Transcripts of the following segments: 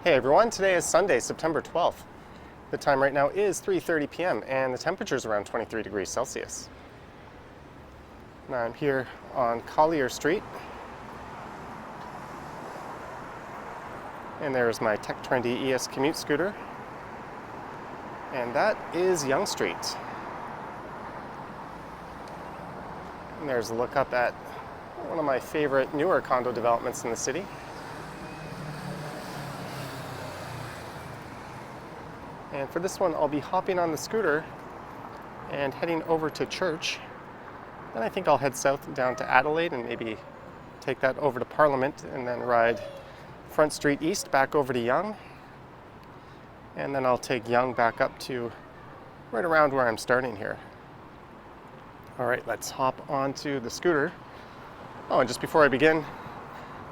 Hey everyone, today is Sunday, September 12th. The time right now is 3:30 p.m. and the temperature is around 23 degrees Celsius. Now I'm here on Collier Street. And there's my Tech Trendy ES commute scooter. And that is Yonge Street. And there's a look up at one of my favorite newer condo developments in the city. And for this one, I'll be hopping on the scooter and heading over to church. Then I think I'll head south down to Adelaide and maybe take that over to Parliament and then ride Front Street East back over to Yonge. And then I'll take Yonge back up to right around where I'm starting here. All right, let's hop onto the scooter. Oh, and just before I begin,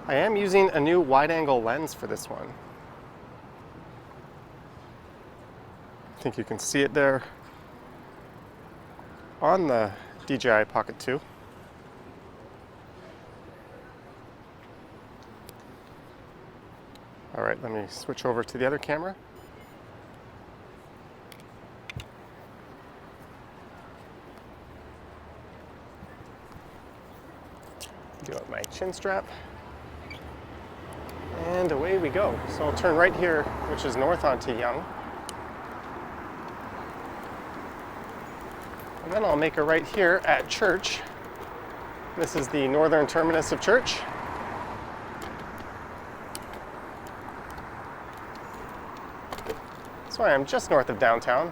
I am using a new wide-angle lens for this one. I think you can see it there on the DJI Pocket 2. All right, let me switch over to the other camera. Do up my chin strap. And away we go. So I'll turn right here, which is north onto Yonge. And then I'll make a right here at church. This is the northern terminus of church. So I am just north of downtown.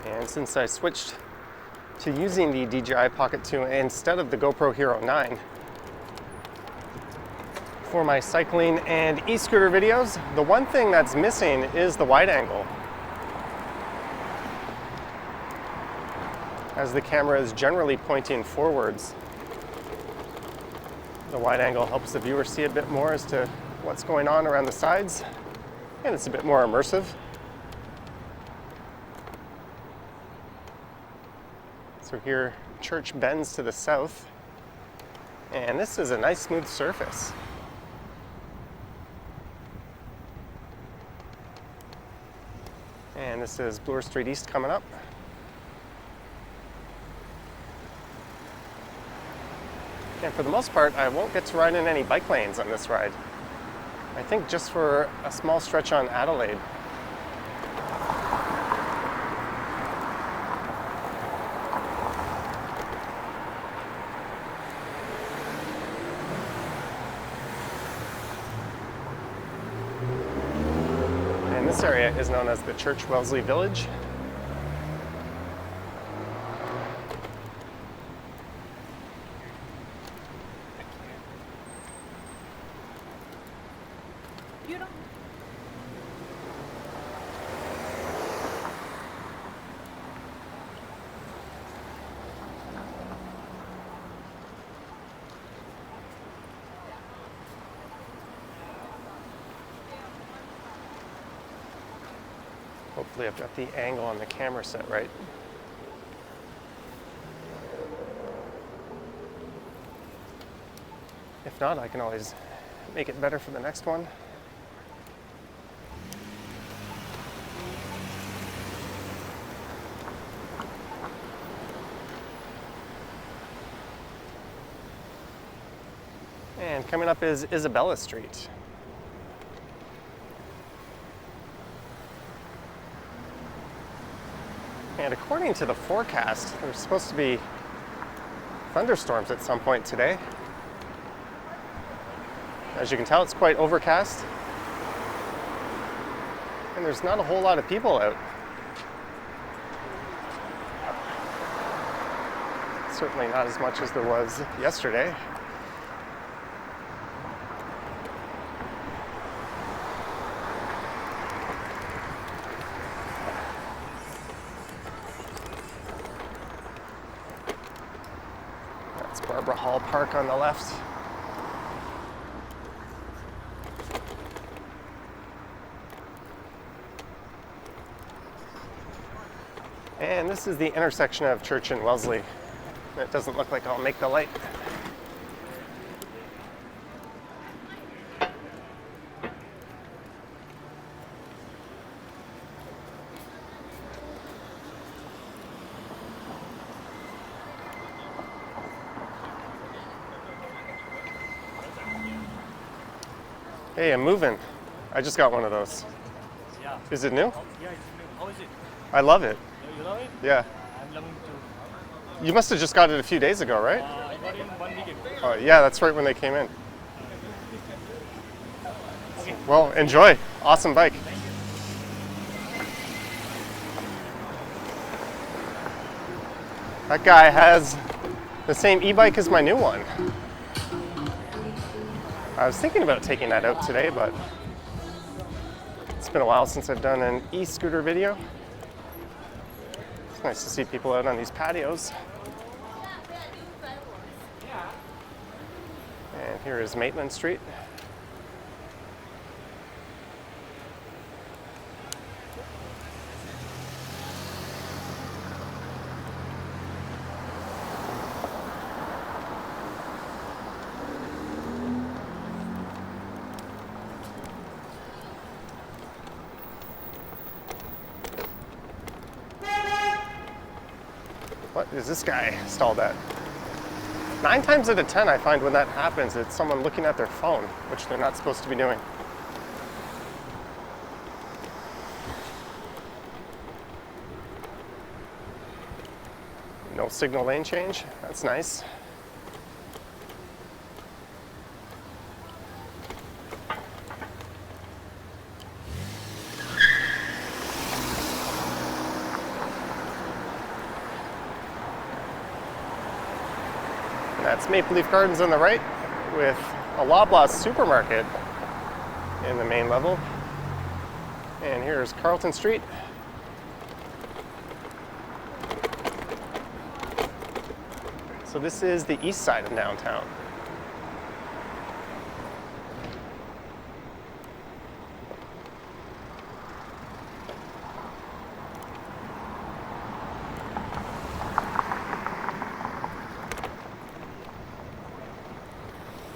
And since I switched to using the DJI Pocket 2 instead of the GoPro Hero 9, for my cycling and e-scooter videos, the one thing that's missing is the wide angle. As the camera is generally pointing forwards, the wide angle helps the viewer see a bit more as to what's going on around the sides, and it's a bit more immersive. So here, church bends to the south, and this is a nice smooth surface. And this is Bloor Street East coming up. And for the most part, I won't get to ride in any bike lanes on this ride. I think just for a small stretch on Adelaide. This area is known as the Church Wellesley Village. Hopefully I've got the angle on the camera set right. If not, I can always make it better for the next one. And coming up is Isabella Street. And according to the forecast, there's supposed to be thunderstorms at some point today. As you can tell, it's quite overcast. And there's not a whole lot of people out. Certainly not as much as there was yesterday. Hall Park on the left. And this is the intersection of Church and Wellesley. It doesn't look like I'll make the light. Hey, I'm moving. I just got one of those. Yeah. Is it new? Yeah, it's new. How is it? I love it. You love it? Yeah. I'm loving too. You must have just got it a few days ago, right? I got it 1 week ago. Oh, yeah, that's right when they came in. Okay. Well, enjoy. Awesome bike. That guy has the same e-bike as my new one. I was thinking about taking that out today, but it's been a while since I've done an e-scooter video. It's nice to see people out on these patios. And here is Maitland Street. What is this guy stalled at? 9 times out of 10, I find when that happens, it's someone looking at their phone, which they're not supposed to be doing. No signal lane change. That's nice. That's Maple Leaf Gardens on the right with a Loblaws supermarket in the main level. And here's Carlton Street. So this is the east side of downtown.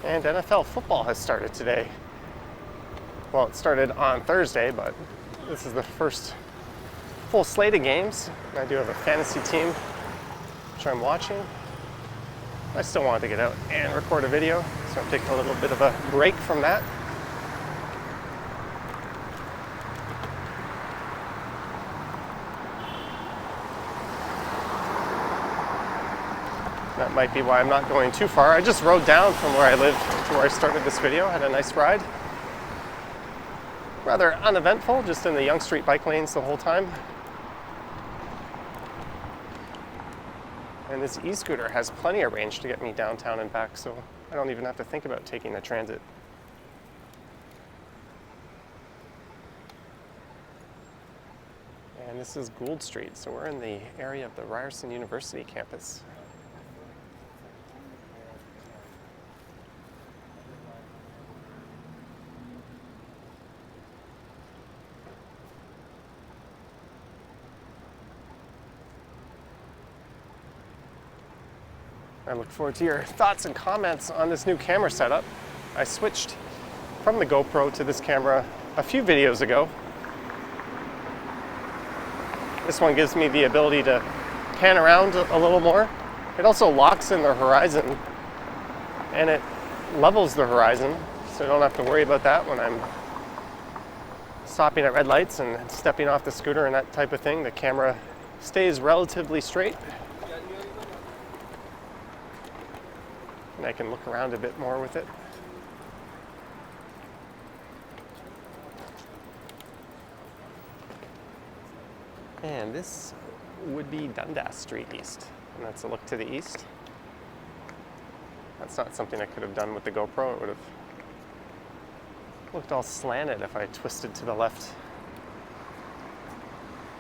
And NFL football has started today. Well, it started on Thursday, but this is the first full slate of games. I do have a fantasy team, which I'm watching. I still wanted to get out and record a video, so I'm taking a little bit of a break from that. That might be why I'm not going too far. I just rode down from where I live to where I started this video. Had a nice ride. Rather uneventful, just in the Yonge Street bike lanes the whole time. And this e-scooter has plenty of range to get me downtown and back, so I don't even have to think about taking the transit. And this is Gould Street, so we're in the area of the Ryerson University campus. I look forward to your thoughts and comments on this new camera setup. I switched from the GoPro to this camera a few videos ago. This one gives me the ability to pan around a little more. It also locks in the horizon and it levels the horizon, so I don't have to worry about that when I'm stopping at red lights and stepping off the scooter and that type of thing. The camera stays relatively straight. And I can look around a bit more with it. And this would be Dundas Street East. And that's a look to the east. That's not something I could have done with the GoPro. It would have looked all slanted if I twisted to the left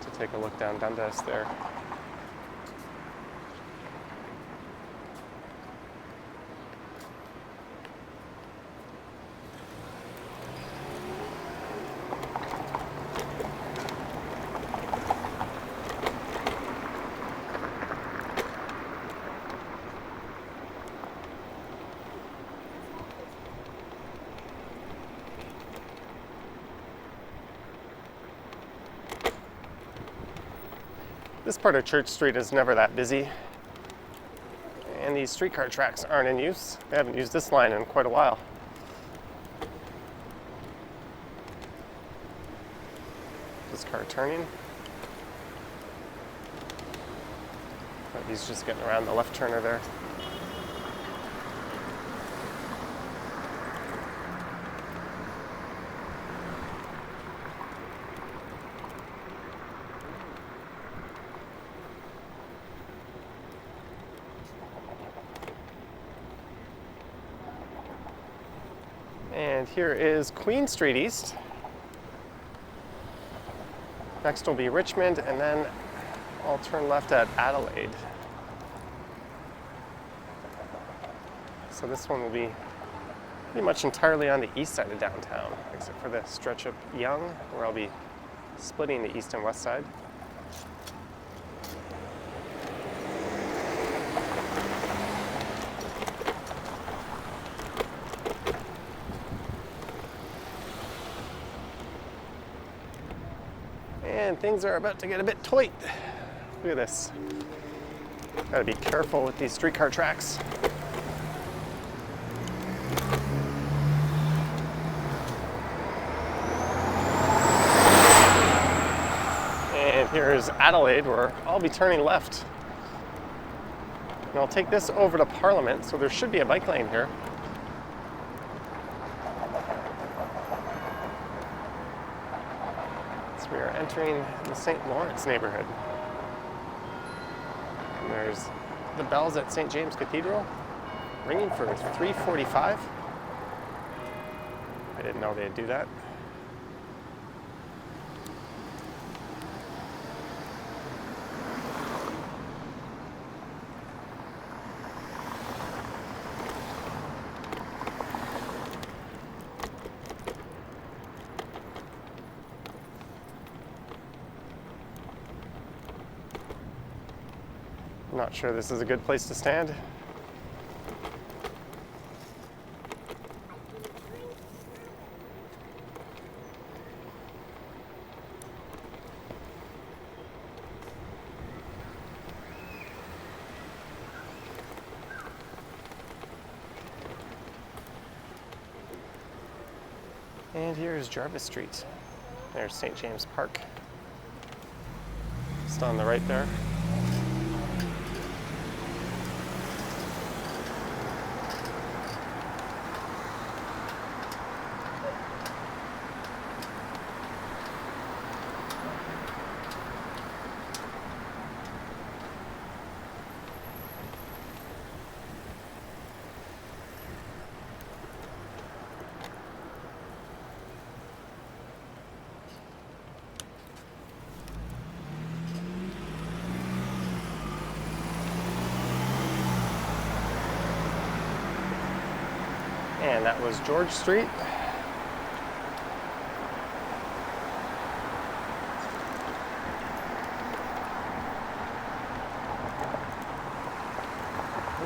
to take a look down Dundas there. This part of Church Street is never that busy. And these streetcar tracks aren't in use. They haven't used this line in quite a while. This car turning. But he's just getting around the left turner there. And here is Queen Street East. Next will be Richmond, and then I'll turn left at Adelaide. So this one will be pretty much entirely on the east side of downtown, except for the stretch up Yonge, where I'll be splitting the east and west side. And things are about to get a bit tight. Look at this. Gotta be careful with these streetcar tracks. And here's Adelaide, where I'll be turning left. And I'll take this over to Parliament, so there should be a bike lane here. We are entering the St. Lawrence neighborhood. And there's the bells at St. James Cathedral ringing for 3:45. I didn't know they'd do that. I'm not sure this is a good place to stand. And here's Jarvis Street. There's St. James Park. Just on the right there. And that was George Street.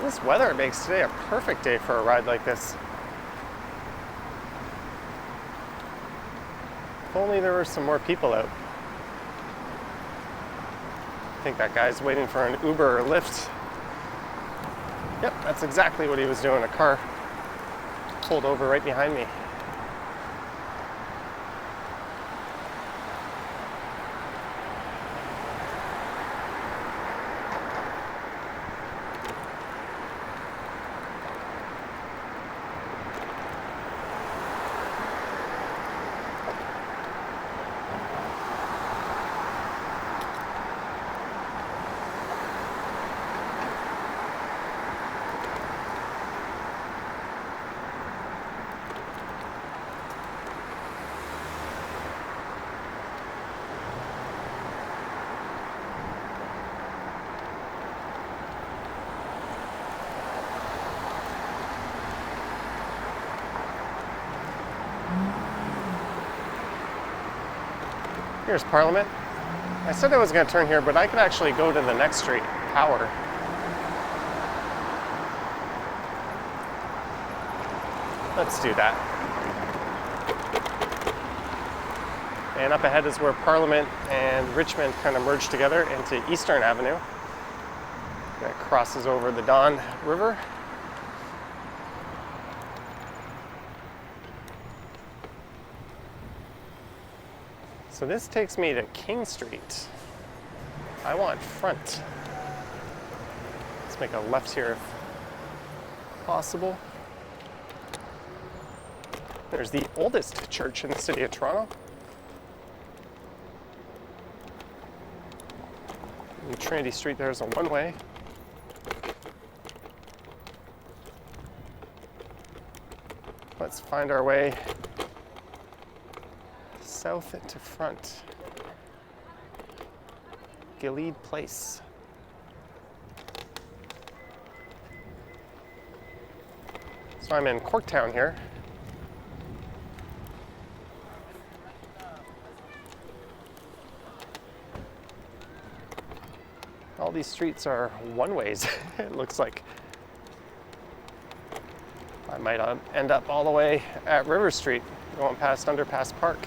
This weather makes today a perfect day for a ride like this. If only there were some more people out. I think that guy's waiting for an Uber or Lyft. Yep, that's exactly what he was doing. A car pulled over right behind me. Here's Parliament. I said I was going to turn here, but I could actually go to the next street, Power. Let's do that. And up ahead is where Parliament and Richmond kind of merge together into Eastern Avenue. And it crosses over the Don River. So this takes me to King Street. I want front. Let's make a left here if possible. There's the oldest church in the city of Toronto. And Trinity Street, there's a one-way. Let's find our way south to front. Gilead Place. So I'm in Corktown here. All these streets are one-ways, it looks like. I might end up all the way at River Street, going past Underpass Park.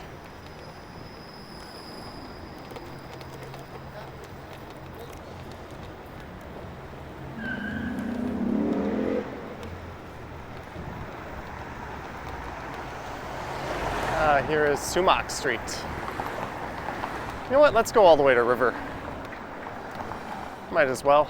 Here is Sumac Street. You know what? Let's go all the way to River. Might as well.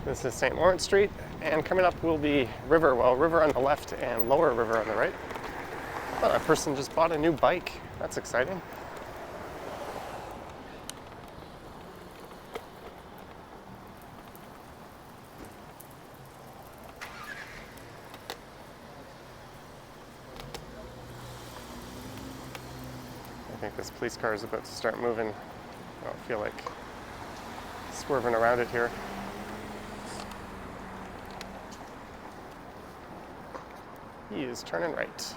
This is St. Lawrence Street, and coming up will be River. Well, River on the left and Lower River on the right. Oh, that person just bought a new bike. That's exciting. I think this police car is about to start moving. I don't feel like swerving around it here. He is turning right.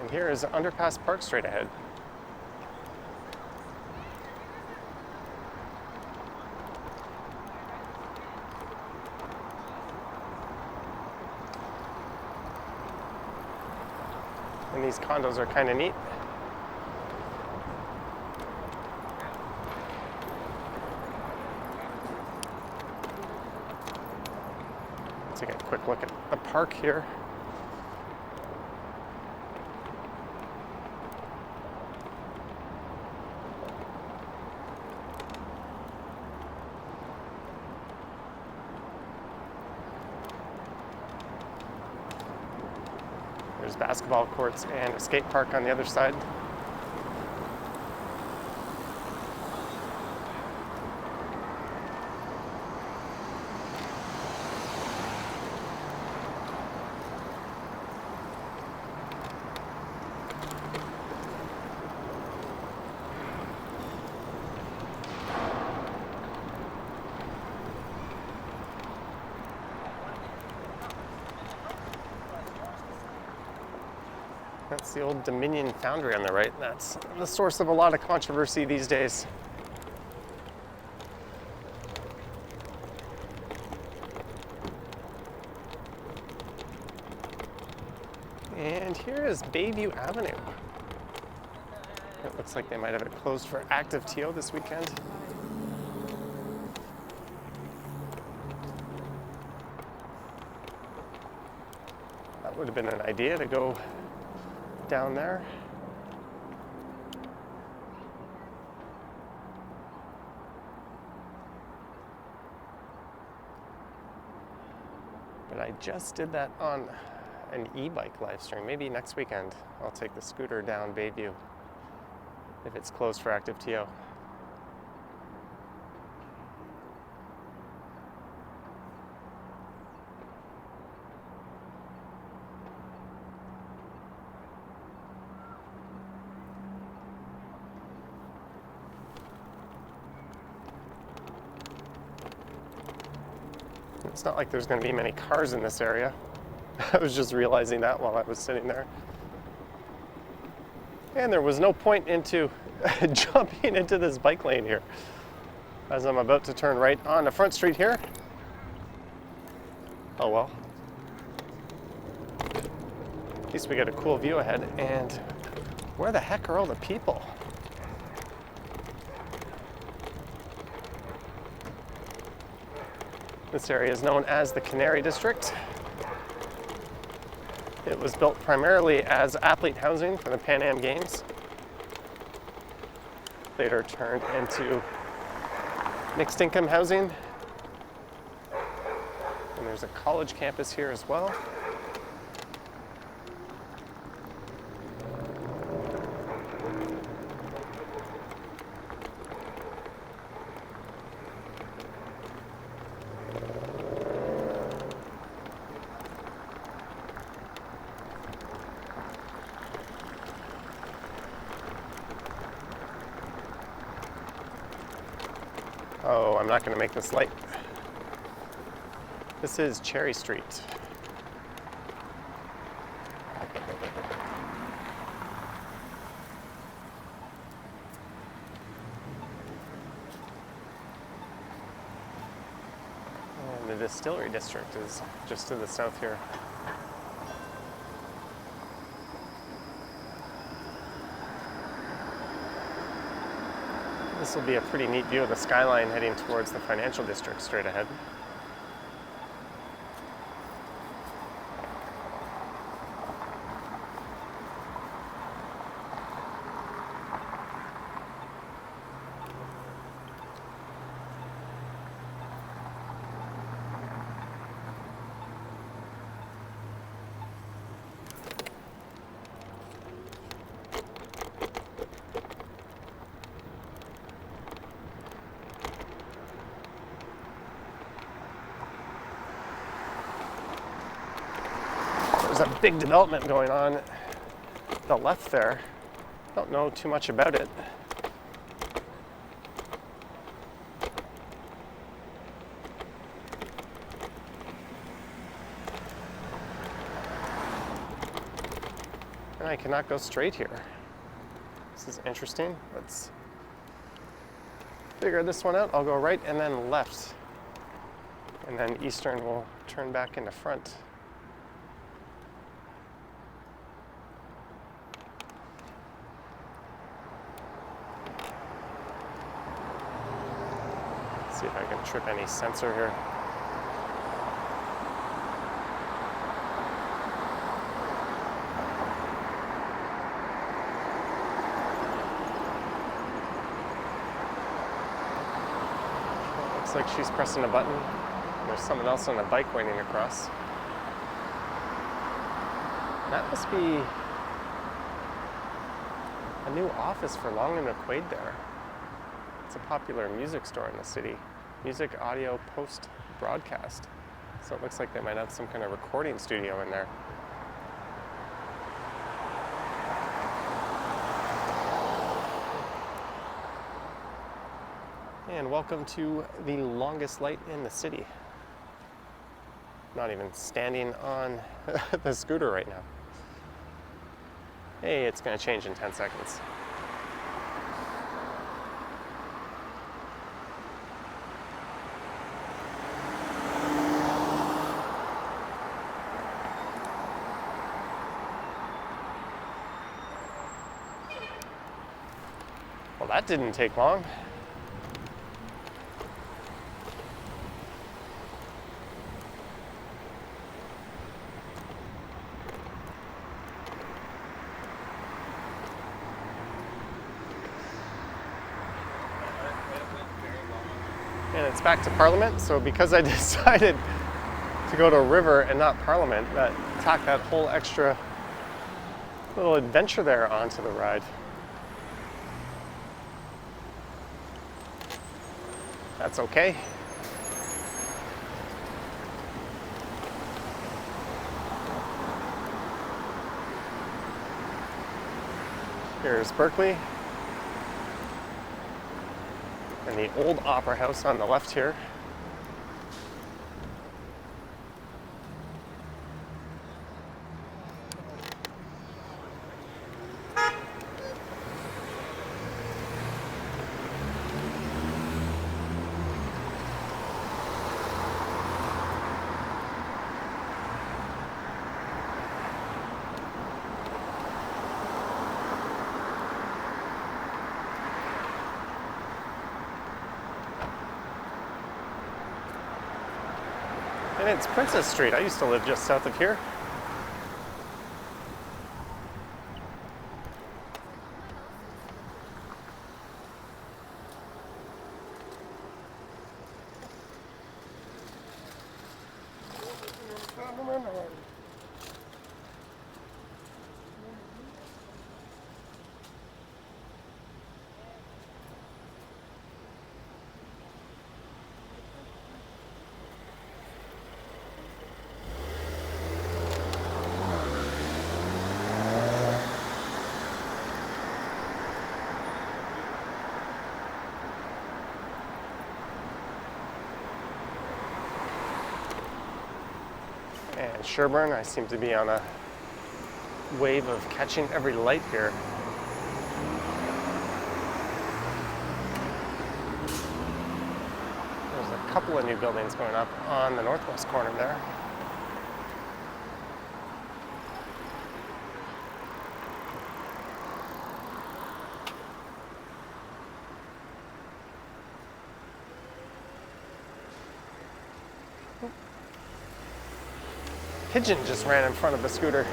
And here is Underpass Park straight ahead. And these condos are kind of neat. Let's take a quick look at the park here. There's basketball courts and a skate park on the other side. That's the old Dominion Foundry on the right. That's the source of a lot of controversy these days. And here is Bayview Avenue. It looks like they might have it closed for active TO this weekend. That would have been an idea to go down there. But I just did that on an e-bike live stream. Maybe next weekend I'll take the scooter down Bayview if it's closed for active TO. It's not like there's going to be many cars in this area. I was just realizing that while I was sitting there. And there was no point into jumping into this bike lane here, as I'm about to turn right onto Front Street here. Oh well. At least we got a cool view ahead. And where the heck are all the people? This area is known as the Canary District. It was built primarily as athlete housing for the Pan Am Games. Later turned into mixed income housing. And there's a college campus here as well. Oh, I'm not going to make this light. This is Cherry Street. And the Distillery District is just to the south here. This will be a pretty neat view of the skyline heading towards the financial district straight ahead. There's a big development going on the left there. Don't know too much about it. And I cannot go straight here. This is interesting. Let's figure this one out. I'll go right and then left. And then Eastern will turn back into front. See if I can trip any sensor here. Looks like she's pressing a button. There's someone else on a bike waiting across. That must be a new office for Long and McQuaid there. It's a popular music store in the city. Music, audio, post, broadcast. So it looks like they might have some kind of recording studio in there. And welcome to the longest light in the city. Not even standing on the scooter right now. Hey, it's going to change in 10 seconds. Well, that didn't take long. And it's back to Parliament, so because I decided to go to River and not Parliament, that tacked that whole extra little adventure there onto the ride. That's okay. Here's Berkeley. And the old Opera House on the left here. And it's Princess Street. I used to live just south of here. And Sherburne, I seem to be on a wave of catching every light here. There's a couple of new buildings going up on the northwest corner there. Pigeon just ran in front of the scooter.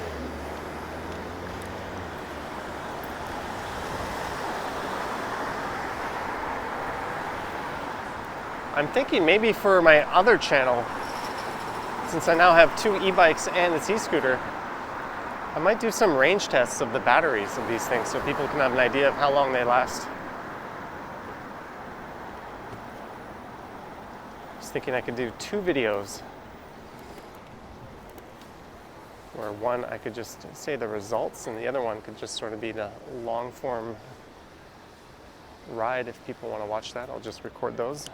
I'm thinking maybe for my other channel, since I now have 2 e-bikes and this e-scooter, I might do some range tests of the batteries of these things so people can have an idea of how long they last. Just thinking I could do 2 videos. Where one I could just say the results and the other one could just sort of be the long form ride. If people want to watch that, I'll just record those.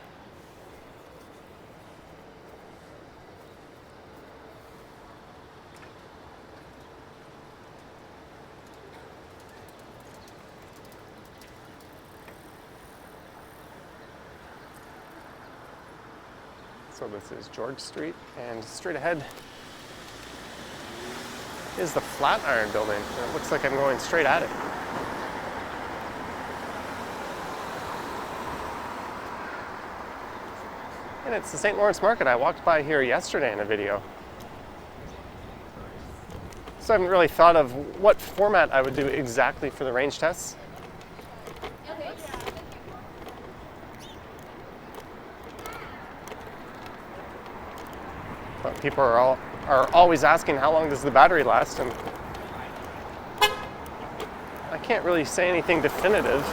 So this is George Street, and straight ahead is the Flatiron building. And it looks like I'm going straight at it. And it's the St. Lawrence Market. I walked by here yesterday in a video. So I haven't really thought of what format I would do exactly for the range tests. But people are always asking how long does the battery last, and I can't really say anything definitive.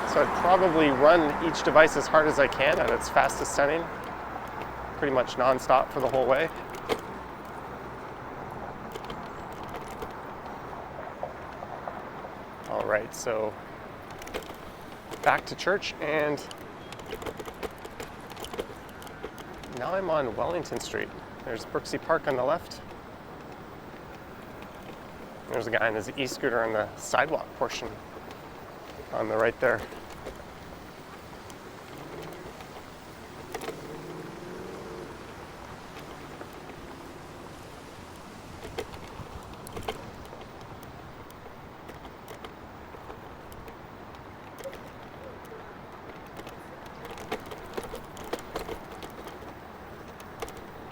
So I'd probably run each device as hard as I can at its fastest setting, pretty much non-stop for the whole way. All right, so back to church, and now I'm on Wellington Street. There's Brooksea Park on the left. There's a guy on his e-scooter on the sidewalk portion on the right there.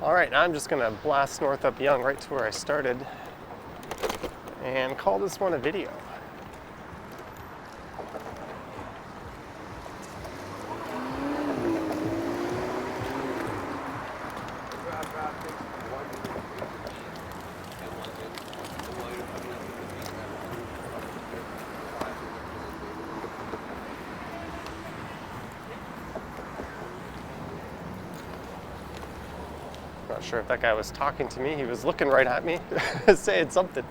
All right, now I'm just gonna blast north up Yonge right to where I started and call this one a video. Not sure if that guy was talking to me. He was looking right at me, saying something.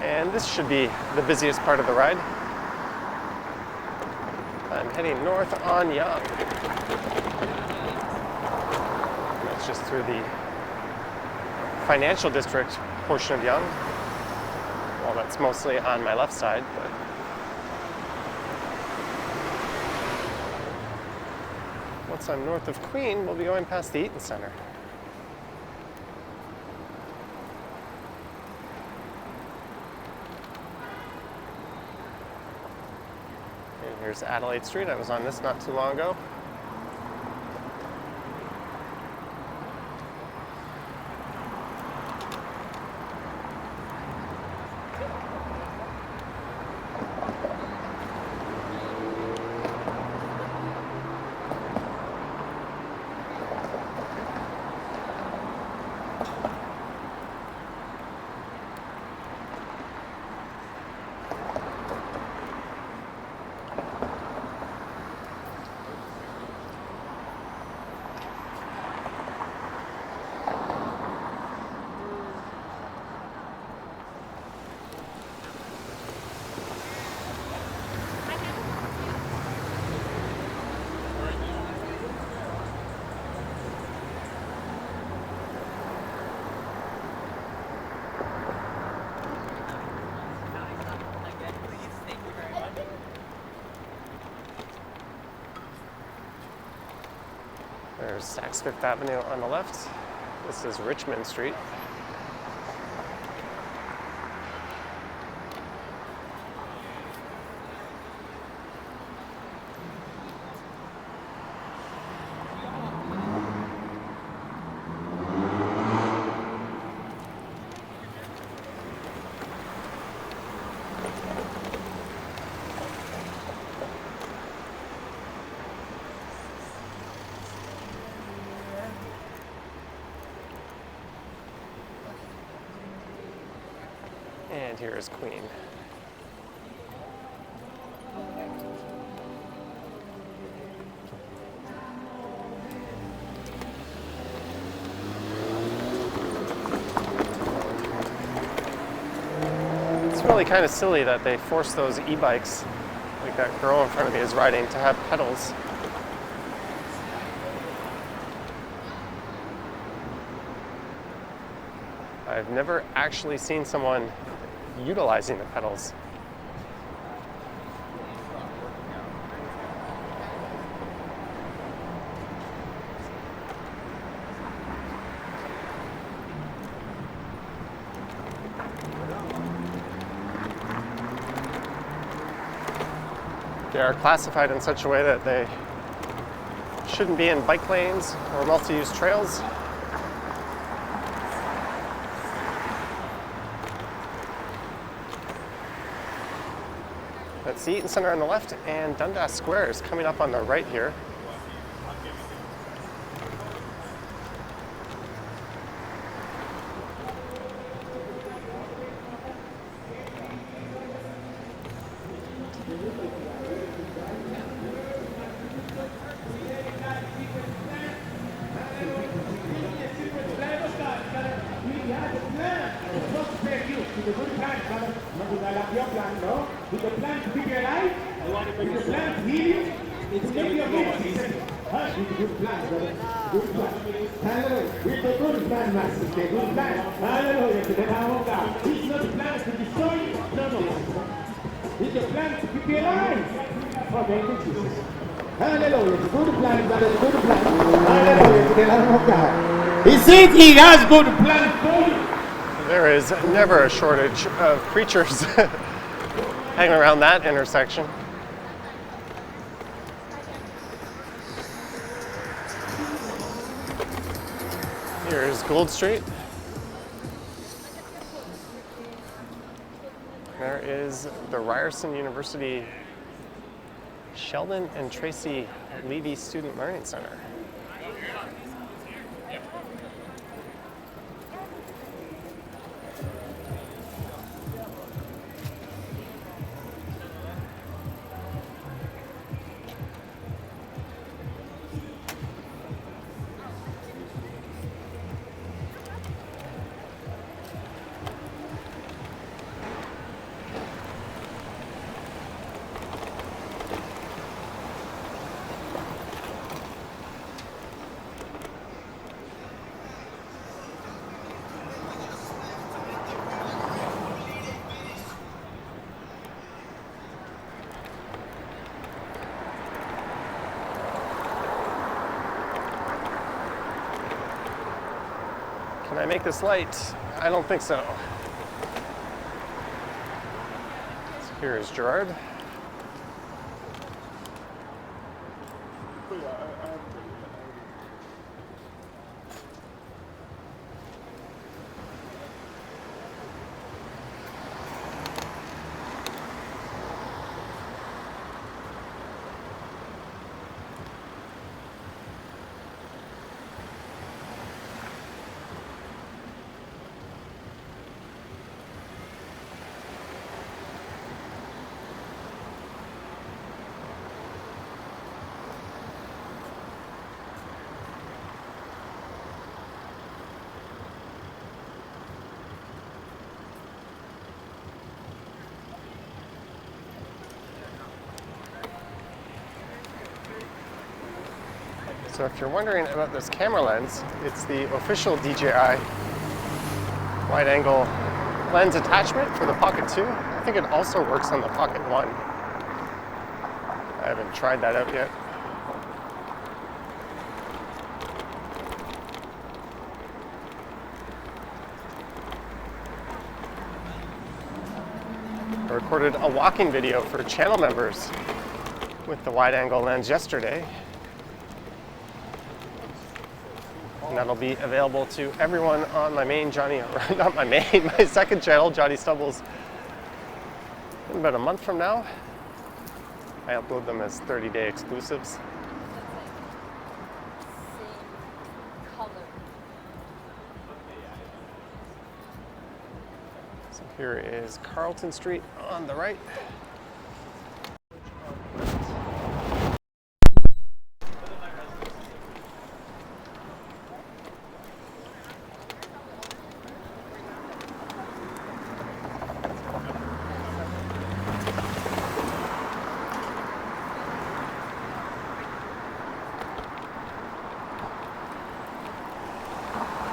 And this should be the busiest part of the ride. I'm heading north on Yonge. That's just through the financial district portion of Yonge. Well, that's mostly on my left side, but once I'm north of Queen, we'll be going past the Eaton Center. Here's Adelaide Street. I was on this not too long ago. There's Saks Fifth Avenue on the left. This is Richmond Street. And here is Queen. It's really kind of silly that they force those e-bikes, like that girl in front of me is riding, to have pedals. I've never actually seen someone utilizing the pedals. They are classified in such a way that they shouldn't be in bike lanes or multi-use trails. That's the Eaton Center on the left, and Dundas Square is coming up on the right here. He said he has good plan for you. There is never a shortage of preachers hanging around that intersection. Here's Gould Street. There is the Ryerson University Sheldon and Tracy Levy Student Learning Center. Can I make this light? I don't think so. So here is Gerard. So if you're wondering about this camera lens, it's the official DJI wide-angle lens attachment for the Pocket 2. I think it also works on the Pocket 1. I haven't tried that out yet. I recorded a walking video for channel members with the wide-angle lens yesterday. And that'll be available to everyone on my main not my main, my second channel, Johnny Stubbles, in about a month from now. I upload them as 30-day exclusives. Same color. So here is Carlton Street on the right.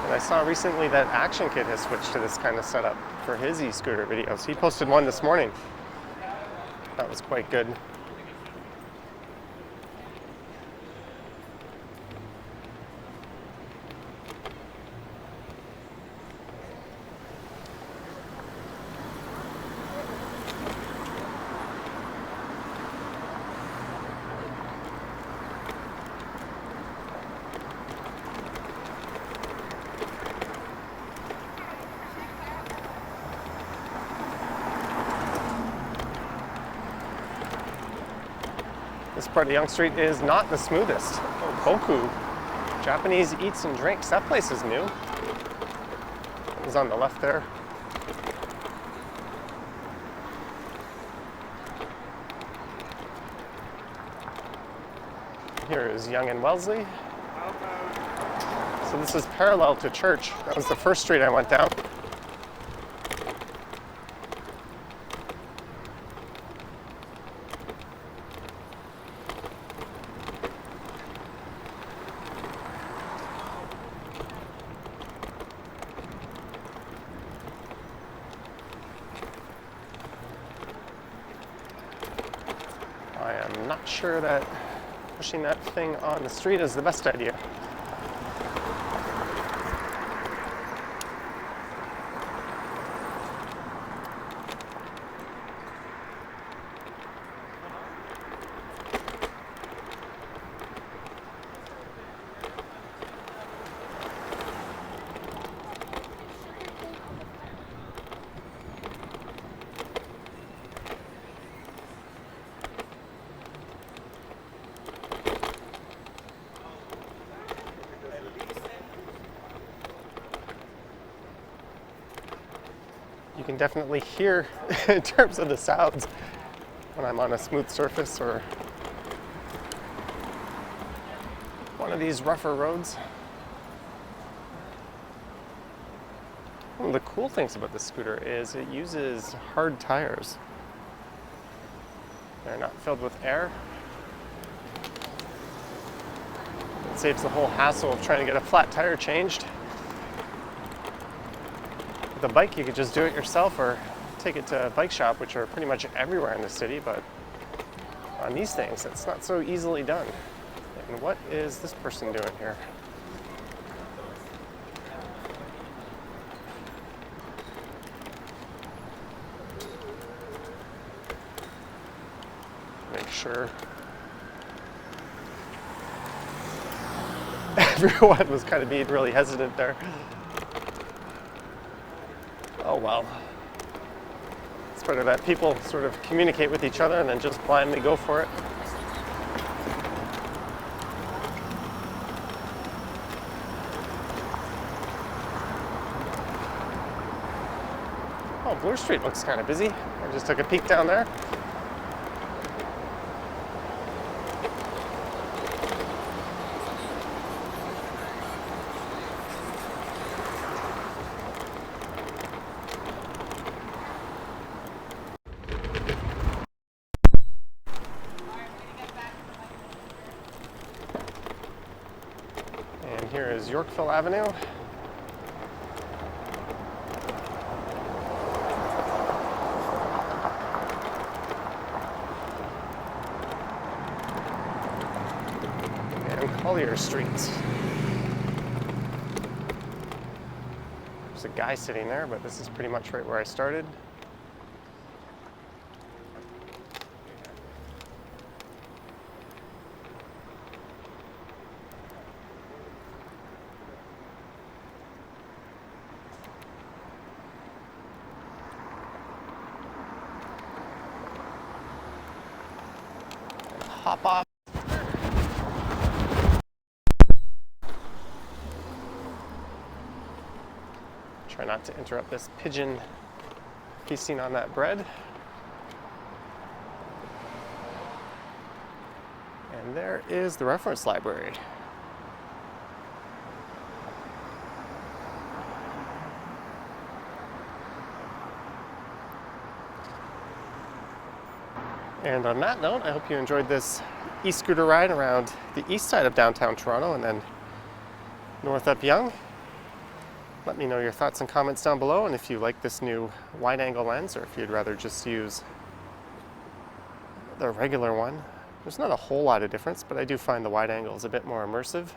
And I saw recently that Action Kid has switched to this kind of setup for his e-scooter videos. He posted one this morning. That was quite good. This part of Yonge Street is not the smoothest. Oh, Boku, Japanese Eats and Drinks. That place is new. It was on the left there. Here is Yonge and Wellesley. So this is parallel to Church. That was the first street I went down. I am not sure that pushing that thing on the street is the best idea. You can definitely hear in terms of the sounds when I'm on a smooth surface or one of these rougher roads. One of the cool things about the scooter is it uses hard tires. They're not filled with air. It saves the whole hassle of trying to get a flat tire changed. With a bike, you could just do it yourself or take it to a bike shop, which are pretty much everywhere in the city, but on these things, it's not so easily done. And what is this person doing here? Make sure Everyone was kind of being really hesitant there. Oh well. It's better that people sort of communicate with each other and then just blindly go for it. Oh, Bloor Street looks kind of busy. I just took a peek down there. And here is Yorkville Avenue. Collier Street. There's a guy sitting there, but this is pretty much right where I started. Hop off. Try not to interrupt this pigeon feasting on that bread. And there is the reference library. And on that note, I hope you enjoyed this e-scooter ride around the east side of downtown Toronto and then north up Yonge. Let me know your thoughts and comments down below, and if you like this new wide-angle lens or if you'd rather just use the regular one. There's not a whole lot of difference, but I do find the wide angle is a bit more immersive.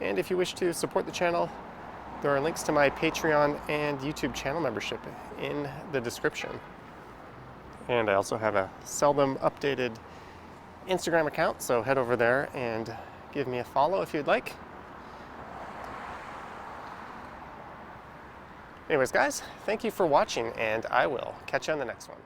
And if you wish to support the channel, there are links to my Patreon and YouTube channel membership in the description. And I also have a seldom updated Instagram account, so head over there and give me a follow if you'd like. Anyways, guys, thank you for watching, and I will catch you on the next one.